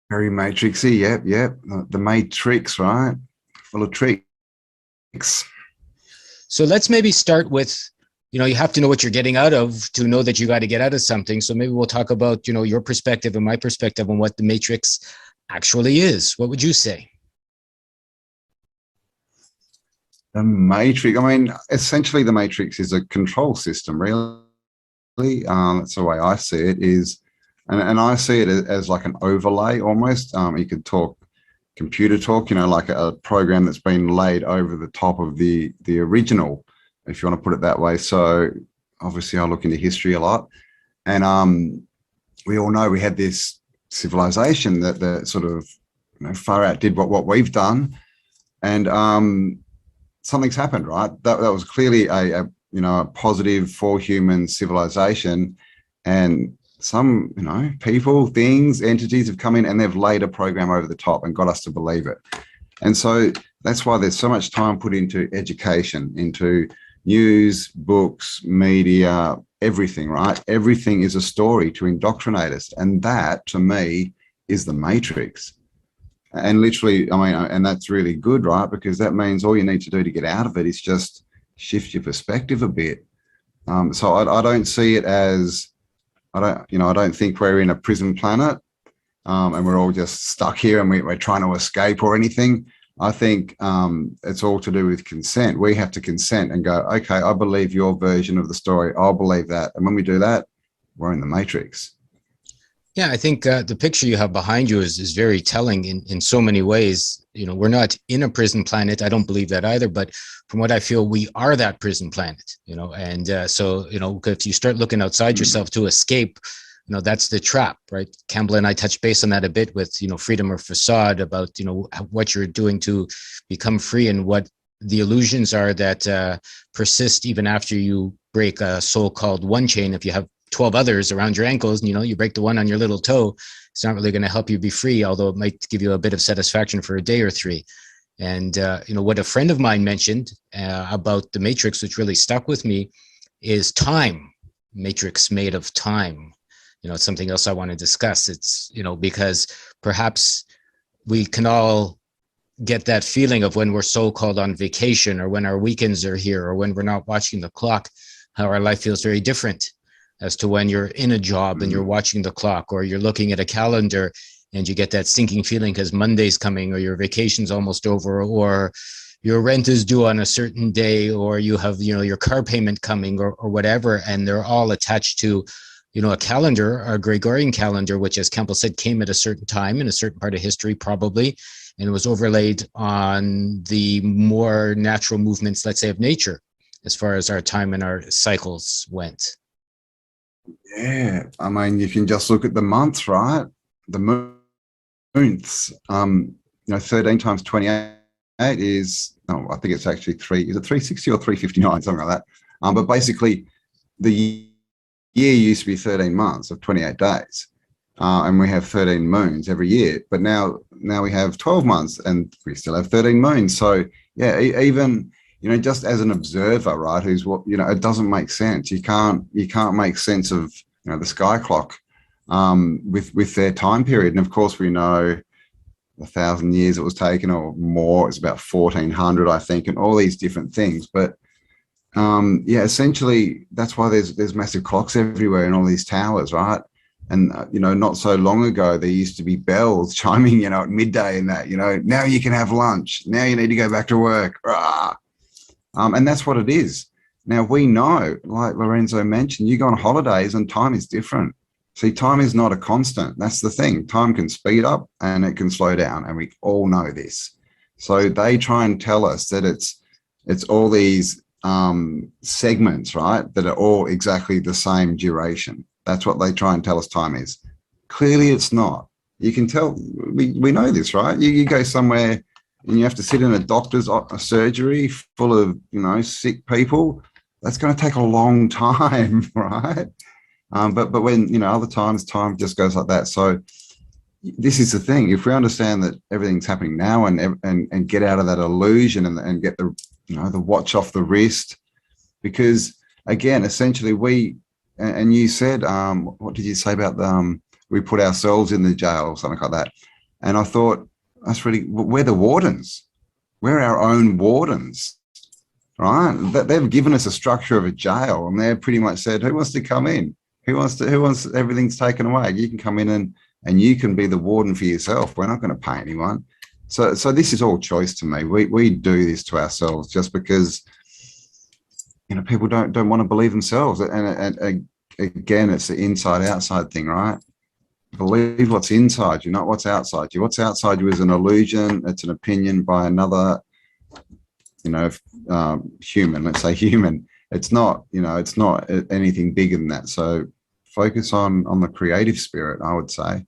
Very matrixy. Yep. The matrix, right? Full of tricks. So let's maybe start with, you have to know what you're getting out of to know that you got to get out of something. So maybe we'll talk about, your perspective and my perspective on what the matrix actually is. What would you say? The matrix. I mean, essentially, the matrix is a control system, really. That's the way I see it. And I see it as like an overlay almost. You could talk computer talk, like a program that's been laid over the top of the original, if you want to put it that way. So obviously, I look into history a lot, and we all know we had this civilization that sort of far outdid what we've done, and something's happened, right? That was clearly a positive for human civilization, and some people, things, entities have come in and they've laid a program over the top and got us to believe it. And so that's why there's so much time put into education, into news, books, media, everything, right? Everything is a story to indoctrinate us, and that to me is the matrix. And literally, I mean, and that's really good, right? Because that means all you need to do to get out of it is just shift your perspective a bit. So I don't see it as, I don't think we're in a prison planet, and we're all just stuck here and we're trying to escape or anything. I think it's all to do with consent. We have to consent and go, okay, I believe your version of the story. I'll believe that. And when we do that, we're in the matrix. Yeah, I think the picture you have behind you is very telling in so many ways. We're not in a prison planet. I don't believe that either. But from what I feel, we are that prison planet, and so, if you start looking outside yourself to escape, that's the trap, right? Campbell and I touched base on that a bit with, freedom or facade, about, what you're doing to become free and what the illusions are that persist even after you break a so-called one chain. If you have 12 others around your ankles, and you break the one on your little toe, it's not really going to help you be free, although it might give you a bit of satisfaction for a day or three. And what a friend of mine mentioned about the matrix, which really stuck with me, is time. Matrix made of time. It's something else I want to discuss. It's because perhaps we can all get that feeling of when we're so-called on vacation, or when our weekends are here, or when we're not watching the clock, how our life feels very different as to when you're in a job and you're watching the clock, or you're looking at a calendar and you get that sinking feeling because Monday's coming, or your vacation's almost over, or your rent is due on a certain day, or you have, your car payment coming, or whatever. And they're all attached to, a calendar, a Gregorian calendar, which, as Campbell said, came at a certain time in a certain part of history, probably, and was overlaid on the more natural movements, let's say, of nature, as far as our time and our cycles went. Yeah, I mean, you can just look at the months, right? The moons. 13 times 28 is, no, I think it's actually is it 360 or 359, something like that. But basically, the year used to be 13 months of 28 days, and we have 13 moons every year. But now we have 12 months, and we still have 13 moons. So yeah, even just as an observer, right? It doesn't make sense. You can't make sense of the sky clock with their time period. And of course, we know 1,000 years it was taken or more. It's about 1,400, I think, and all these different things. But essentially, that's why there's massive clocks everywhere in all these towers, right? And not so long ago, there used to be bells chiming, at midday, and that, now you can have lunch. Now you need to go back to work. And that's what it is. Now, we know, like Lorenzo mentioned, you go on holidays and time is different. See, time is not a constant. That's the thing. Time can speed up and it can slow down, and we all know this. So they try and tell us that it's all these segments, right, that are all exactly the same duration. That's what they try and tell us time is. Clearly, it's not. You can tell. We know this, right? You go somewhere and you have to sit in a doctor's surgery full of, sick people. That's going to take a long time, right? But when, other times, time just goes like that. So this is the thing. If we understand that everything's happening now and get out of that illusion and get the watch off the wrist, because again, essentially and you said, what did you say about we put ourselves in the jail or something like that? And I thought, that's really, we're the wardens. We're our own wardens, right? They've given us a structure of a jail, and they've pretty much said, who wants to come in? Who wants, everything's taken away. You can come in and you can be the warden for yourself. We're not going to pay anyone. So this is all choice to me. We do this to ourselves just because, you know, people don't want to believe themselves. And again, it's the inside outside thing, right? Believe what's inside you, not what's outside you. What's outside you is an illusion. It's an opinion by another, you know, human. Let's say human. It's not, you know, it's not anything bigger than that. So focus on the creative spirit, I would say.